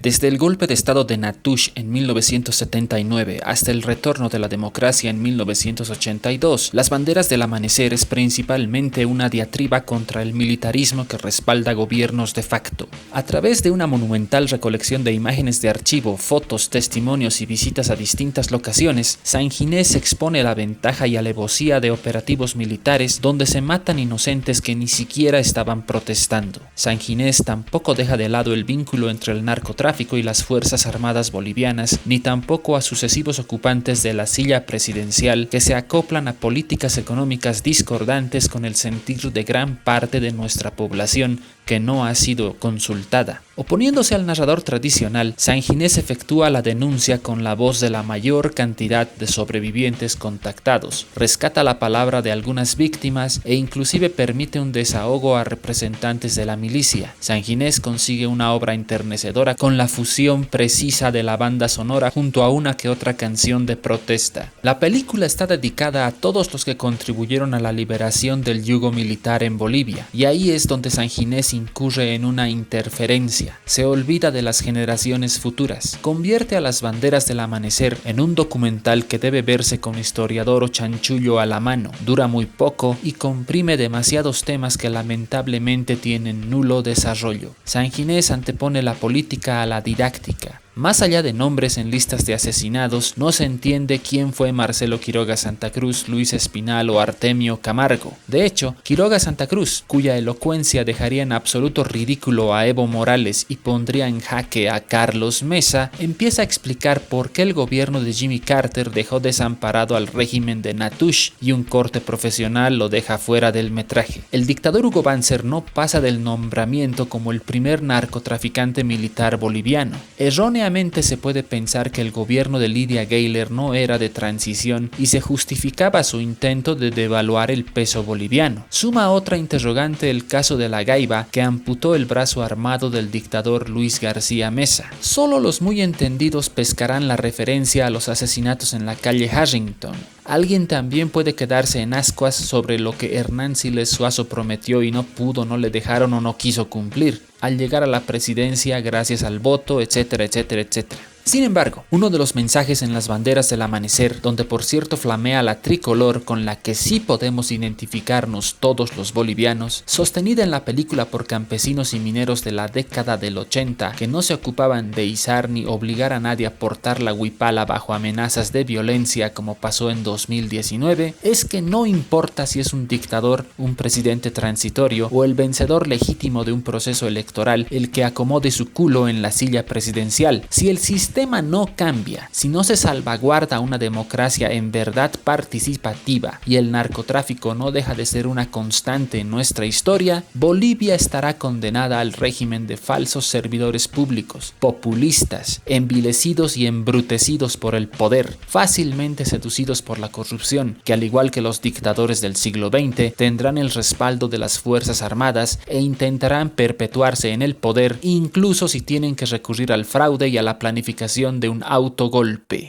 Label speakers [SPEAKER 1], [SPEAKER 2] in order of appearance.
[SPEAKER 1] Desde el golpe de estado de Natush en 1979 hasta el retorno de la democracia en 1982, las banderas del amanecer es principalmente una diatriba contra el militarismo que respalda gobiernos de facto. A través de una monumental recolección de imágenes de archivo, fotos, testimonios y visitas a distintas locaciones, Sanginés expone la ventaja y alevosía de operativos militares donde se matan inocentes que ni siquiera estaban protestando. Sanginés tampoco deja de lado el vínculo entre el narcotráfico y las Fuerzas Armadas bolivianas, ni tampoco a sucesivos ocupantes de la silla presidencial que se acoplan a políticas económicas discordantes con el sentir de gran parte de nuestra población que no ha sido consultada. Oponiéndose al narrador tradicional, Sanginés efectúa la denuncia con la voz de la mayor cantidad de sobrevivientes contactados, rescata la palabra de algunas víctimas e inclusive permite un desahogo a representantes de la milicia. Sanginés consigue una obra enternecedora con la fusión precisa de la banda sonora junto a una que otra canción de protesta. La película está dedicada a todos los que contribuyeron a la liberación del yugo militar en Bolivia, y ahí es donde Sanginés incurre en una interferencia. Se olvida de las generaciones futuras, convierte a las banderas del amanecer en un documental que debe verse con historiador o chanchullo a la mano, dura muy poco y comprime demasiados temas que lamentablemente tienen nulo desarrollo. Sanginés antepone la política a la didáctica. Más allá de nombres en listas de asesinados, no se entiende quién fue Marcelo Quiroga Santa Cruz, Luis Espinal o Artemio Camargo. De hecho, Quiroga Santa Cruz, cuya elocuencia dejaría en absoluto ridículo a Evo Morales y pondría en jaque a Carlos Mesa, empieza a explicar por qué el gobierno de Jimmy Carter dejó desamparado al régimen de Natush y un corte profesional lo deja fuera del metraje. El dictador Hugo Banzer no pasa del nombramiento como el primer narcotraficante militar boliviano. Erróneamente se puede pensar que el gobierno de Lydia Gayler no era de transición y se justificaba su intento de devaluar el peso boliviano. Suma otra interrogante el caso de la Gaiba, que amputó el brazo armado del dictador Luis García Mesa. Solo los muy entendidos pescarán la referencia a los asesinatos en la calle Harrington. Alguien también puede quedarse en ascuas sobre lo que Hernán Siles Suazo prometió y no pudo, no le dejaron o no quiso cumplir al llegar a la presidencia gracias al voto, etcétera, etcétera, etcétera. Sin embargo, uno de los mensajes en las banderas del amanecer, donde por cierto flamea la tricolor con la que sí podemos identificarnos todos los bolivianos, sostenida en la película por campesinos y mineros de la década del 80 que no se ocupaban de izar ni obligar a nadie a portar la huipala bajo amenazas de violencia como pasó en 2019, es que no importa si es un dictador, un presidente transitorio o el vencedor legítimo de un proceso electoral el que acomode su culo en la silla presidencial, si el sistema no cambia, si no se salvaguarda una democracia en verdad participativa y el narcotráfico no deja de ser una constante en nuestra historia, Bolivia estará condenada al régimen de falsos servidores públicos, populistas, envilecidos y embrutecidos por el poder, fácilmente seducidos por la corrupción, que al igual que los dictadores del siglo XX tendrán el respaldo de las Fuerzas Armadas e intentarán perpetuarse en el poder, incluso si tienen que recurrir al fraude y a la planificación de un autogolpe.